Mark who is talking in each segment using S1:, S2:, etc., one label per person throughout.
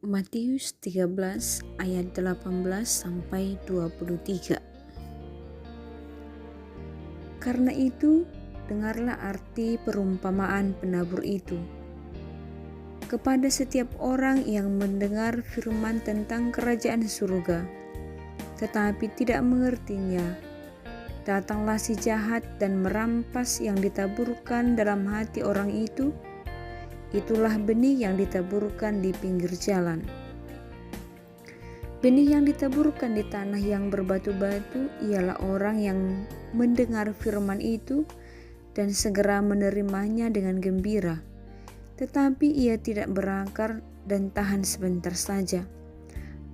S1: Matius 13 ayat 18 sampai 23. Karena itu, dengarlah arti perumpamaan penabur itu. Kepada setiap orang yang mendengar firman tentang kerajaan surga, tetapi tidak mengertinya, datanglah si jahat dan merampas yang ditaburkan dalam hati orang itu. Itulah benih yang ditaburkan di pinggir jalan. Benih yang ditaburkan di tanah yang berbatu-batu ialah orang yang mendengar firman itu dan segera menerimanya dengan gembira. Tetapi ia tidak berakar dan tahan sebentar saja.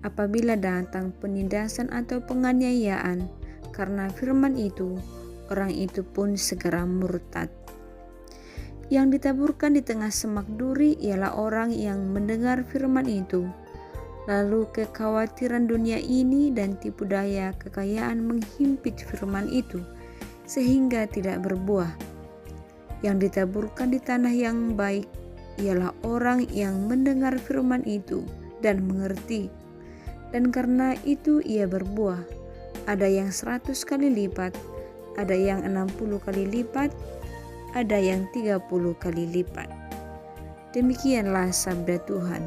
S1: Apabila datang penindasan atau penganiayaan karena firman itu, orang itu pun segera murtad. Yang ditaburkan di tengah semak duri ialah orang yang mendengar firman itu, lalu kekhawatiran dunia ini dan tipu daya kekayaan menghimpit firman itu, sehingga tidak berbuah. Yang ditaburkan di tanah yang baik ialah orang yang mendengar firman itu dan mengerti, dan karena itu ia berbuah. Ada yang 100 kali lipat, ada yang 60 kali lipat, ada yang 30 kali lipat. Demikianlah sabda Tuhan.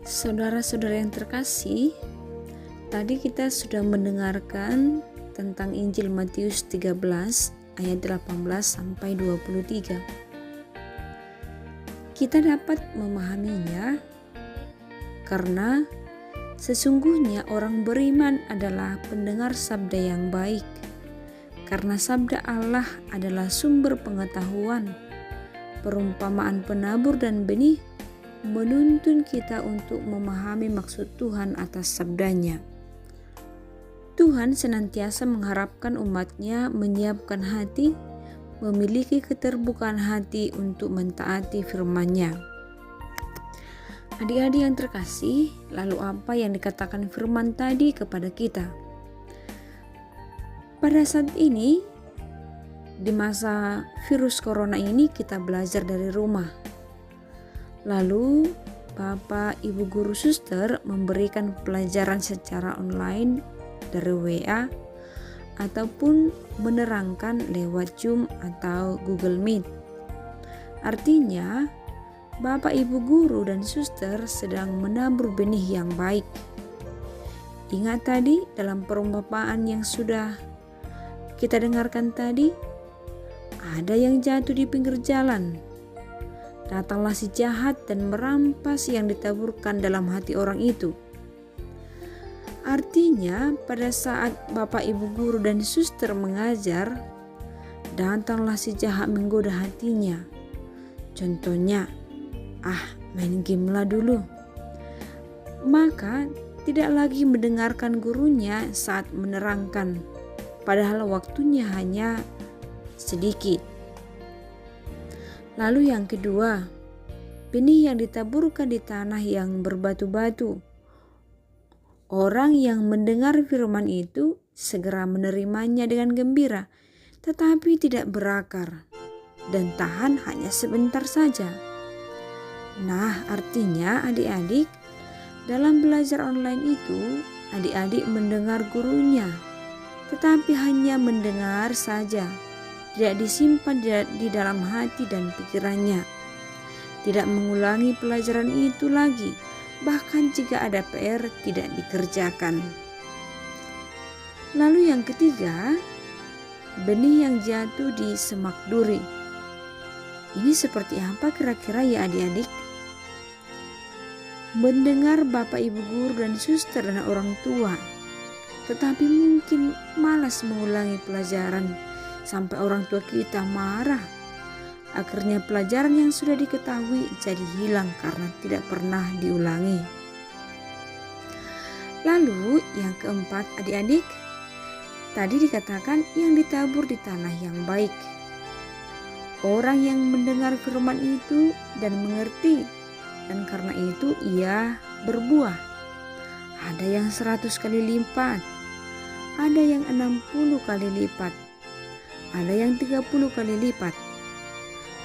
S1: Saudara-saudara yang terkasih, tadi kita sudah mendengarkan tentang Injil Matius 13 ayat 18 sampai 23. Kita dapat memahaminya karena sesungguhnya orang beriman adalah pendengar sabda yang baik. Karena sabda Allah adalah sumber pengetahuan, perumpamaan penabur dan benih menuntun kita untuk memahami maksud Tuhan atas sabdanya. Tuhan senantiasa mengharapkan umatnya menyiapkan hati, memiliki keterbukaan hati untuk mentaati firman-Nya. Adik-adik yang terkasih, lalu apa yang dikatakan firman tadi kepada kita? Pada saat ini, di masa virus corona ini, kita belajar dari rumah. Lalu, Bapak, Ibu guru, suster memberikan pelajaran secara online dari WA ataupun menerangkan lewat Zoom atau Google Meet. Artinya, Bapak, Ibu guru dan suster sedang menabur benih yang baik. Ingat tadi dalam perumpamaan yang sudah kita dengarkan tadi, ada yang jatuh di pinggir jalan. Datanglah si jahat dan merampas yang ditaburkan dalam hati orang itu. Artinya, pada saat Bapak, Ibu guru dan suster mengajar, datanglah si jahat menggoda hatinya. Contohnya, main game lah dulu. Maka tidak lagi mendengarkan gurunya saat menerangkan, padahal waktunya hanya sedikit. Lalu yang kedua, benih yang ditaburkan di tanah yang berbatu-batu. Orang yang mendengar firman itu segera menerimanya dengan gembira, tetapi tidak berakar dan tahan hanya sebentar saja. Nah, artinya adik-adik, dalam belajar online itu, adik-adik mendengar gurunya, tetapi hanya mendengar saja, tidak disimpan di dalam hati dan pikirannya, tidak mengulangi pelajaran itu lagi, bahkan jika ada PR tidak dikerjakan. Lalu yang ketiga, benih yang jatuh di semak duri. Ini seperti apa kira-kira ya adik-adik? Mendengar Bapak, Ibu guru dan suster dan orang tua, tetapi mungkin malas mengulangi pelajaran sampai orang tua kita marah. Akhirnya pelajaran yang sudah diketahui jadi hilang karena tidak pernah diulangi. Lalu yang keempat adik-adik, tadi dikatakan yang ditabur di tanah yang baik. Orang yang mendengar firman itu dan mengerti, dan karena itu ia berbuah. Ada yang 100 kali lipat, ada yang 60 kali lipat, ada yang 30 kali lipat.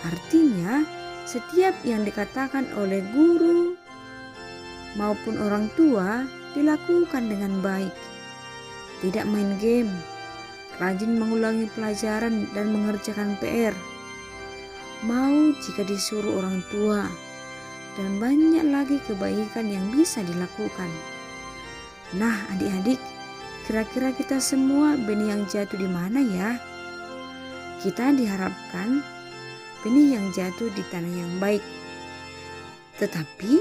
S1: Artinya Setiap yang dikatakan oleh guru maupun orang tua dilakukan dengan baik. Tidak main game, rajin mengulangi pelajaran dan mengerjakan PR. Mau jika disuruh orang tua, dan banyak lagi kebaikan yang bisa dilakukan. Nah, adik-adik, kira-kira kita semua benih yang jatuh di mana ya? Kita diharapkan benih yang jatuh di tanah yang baik. Tetapi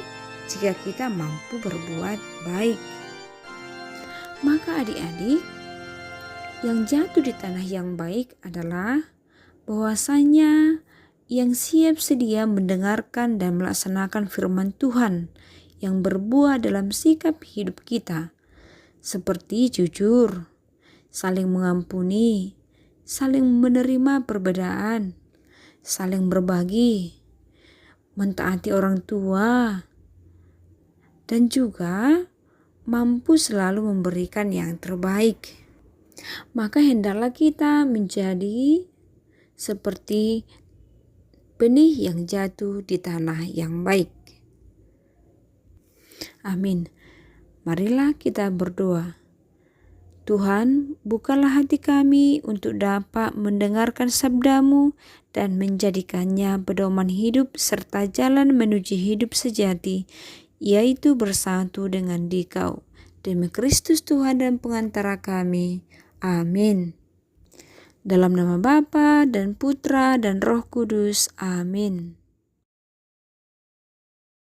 S1: jika kita mampu berbuat baik, maka adik-adik, yang jatuh di tanah yang baik adalah bahwasanya yang siap sedia mendengarkan dan melaksanakan firman Tuhan yang berbuah dalam sikap hidup kita, seperti jujur, saling mengampuni, saling menerima perbedaan, saling berbagi, mentaati orang tua, dan juga mampu selalu memberikan yang terbaik. Maka hendaklah kita menjadi seperti benih yang jatuh di tanah yang baik. Amin. Marilah kita berdoa. Tuhan, bukalah hati kami untuk dapat mendengarkan sabda-Mu dan menjadikannya pedoman hidup serta jalan menuju hidup sejati, yaitu bersatu dengan Dikau. Demi Kristus Tuhan dan pengantara kami. Amin. Dalam nama Bapa dan Putra dan Roh Kudus. Amin.